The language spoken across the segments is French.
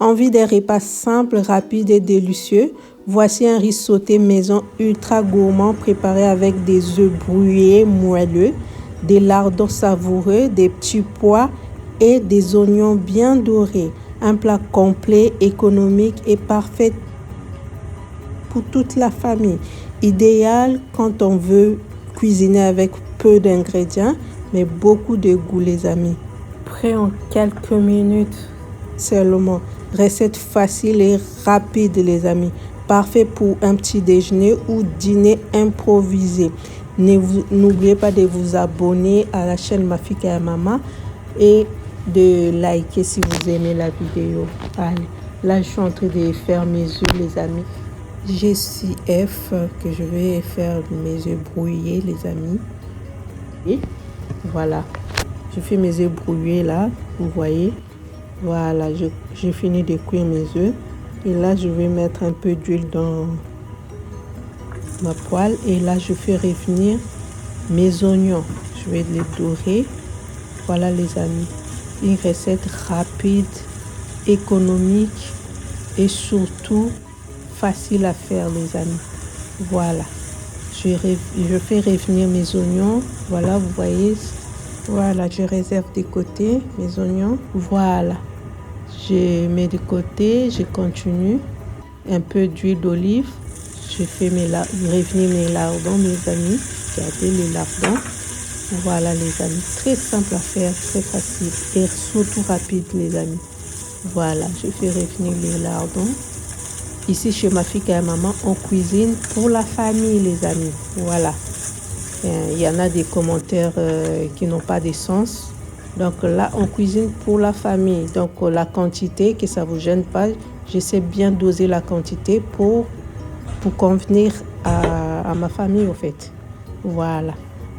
Envie des repas simples, rapides et délicieux? Voici un riz sauté maison ultra gourmand préparé avec des œufs brouillés moelleux, des lardons savoureux, des petits pois et des oignons bien dorés. Un plat complet, économique et parfait pour toute la famille. Idéal quand on veut cuisiner avec peu d'ingrédients, mais beaucoup de goût, les amis. Prêt en quelques minutes seulement. Recette facile et rapide, les amis. Parfait pour un petit déjeuner ou dîner improvisé. N'oubliez pas de vous abonner à la chaîne Ma-Fille Kaya Maman et de liker si vous aimez la vidéo. Allez, là je suis en train de faire mes œufs, les amis. J'ai 6 œufs que je vais faire mes œufs brouillés, les amis. Et voilà, je fais mes œufs brouillés là, vous voyez. Voilà, j'ai fini de cuire mes œufs. Et là, je vais mettre un peu d'huile dans ma poêle. Et là, je fais revenir mes oignons. Je vais les dorer. Voilà, les amis. Une recette rapide, économique et surtout facile à faire, les amis. Voilà. Je fais revenir mes oignons. Voilà, vous voyez. Voilà, je réserve de côté mes oignons. Voilà. Je mets de côté, je continue. Un peu d'huile d'olive. Je fais revenir mes lardons, mes amis. Regardez les lardons. Voilà, les amis. Très simple à faire, très facile et surtout rapide, les amis. Voilà, je fais revenir les lardons. Ici, chez Ma-Fille Kaya Maman, on cuisine pour la famille, les amis. Voilà. Il y en a des commentaires qui n'ont pas de sens. Donc là, on cuisine pour la famille. Donc la quantité, que ça ne vous gêne pas, j'essaie bien doser la quantité pour convenir à ma famille, en fait. Voilà.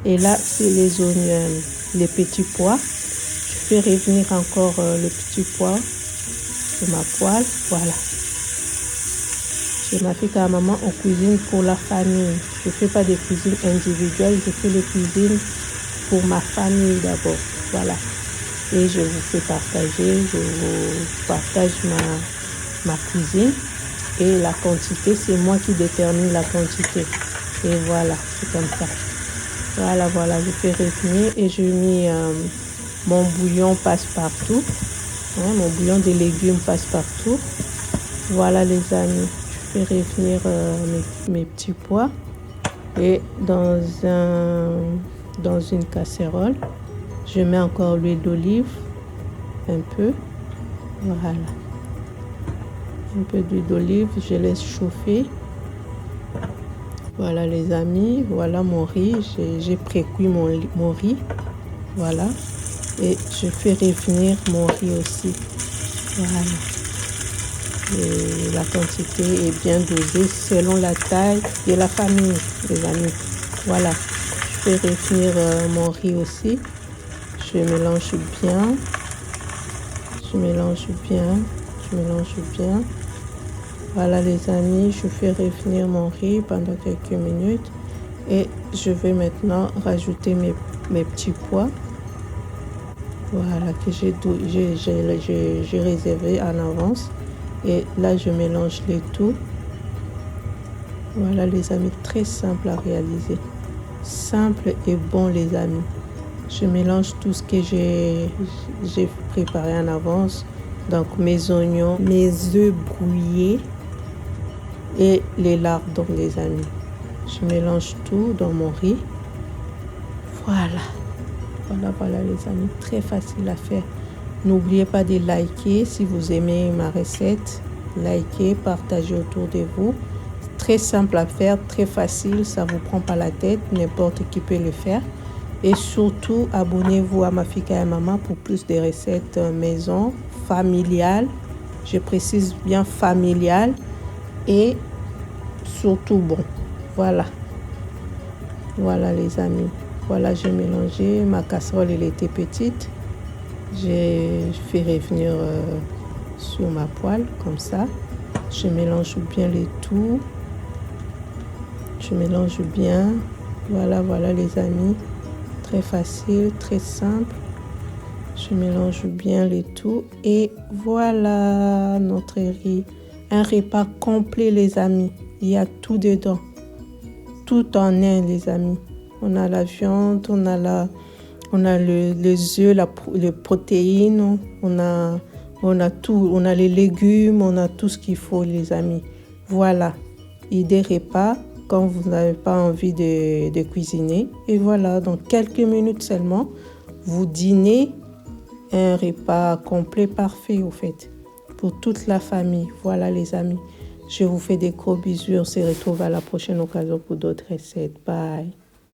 Et là, c'est les oignons, les petits pois. Je fais revenir encore les petits pois sur ma poêle. Voilà. Chez Ma-Fille Kaya Maman, on cuisine pour la famille. Je ne fais pas de cuisine individuelle, je fais des cuisines pour ma famille d'abord. Voilà. Et je vous fais partager, je vous partage ma cuisine. Et la quantité, c'est moi qui détermine la quantité. Et voilà, c'est comme ça. Voilà, je fais revenir et je mets mon bouillon passe-partout. Mon bouillon de légumes passe-partout. Voilà, les amis. Je fais revenir mes petits pois. Et dans une casserole, je mets encore l'huile d'olive, un peu, voilà, un peu d'huile d'olive, je laisse chauffer. Voilà, les amis, voilà mon riz, j'ai pré-cuit mon riz, voilà, et je fais revenir mon riz aussi, voilà. Et la quantité est bien dosée selon la taille de la famille, les amis. Voilà, je fais revenir mon riz aussi. Je mélange bien. Voilà, les amis, je fais revenir mon riz pendant quelques minutes. Et je vais maintenant rajouter mes petits pois. Voilà, que j'ai réservé en avance. Et là, je mélange les tout. Voilà, les amis, très simple à réaliser. Simple et bon, les amis. Je mélange tout ce que j'ai préparé en avance. Donc, mes oignons, mes œufs brouillés et les lardons, les amis. Je mélange tout dans mon riz. Voilà, les amis. Très facile à faire. N'oubliez pas de liker si vous aimez ma recette. Likez, partagez autour de vous. Très simple à faire, très facile. Ça ne vous prend pas la tête. N'importe qui peut le faire. Et surtout, abonnez-vous à Ma-Fille Kaya Maman pour plus de recettes maison, familiales. Je précise bien familiales. Et surtout bon. Voilà. Voilà, les amis. Voilà, j'ai mélangé. Ma casserole, elle était petite. J'ai fait revenir sur ma poêle, comme ça. Je mélange bien les tout. Je mélange bien. Voilà, les amis. Très facile, très simple. Je mélange bien le tout et voilà notre riz. Un repas complet les amis. Il y a tout dedans. Tout en un les amis. On a la viande, on a les œufs, les protéines, on a tout, on a les légumes, on a tout ce qu'il faut les amis. Voilà, idée repas quand vous n'avez pas envie de cuisiner. Et voilà, dans quelques minutes seulement, vous dînez un repas complet parfait au fait, pour toute la famille. Voilà les amis, je vous fais des gros bisous, on se retrouve à la prochaine occasion pour d'autres recettes. Bye.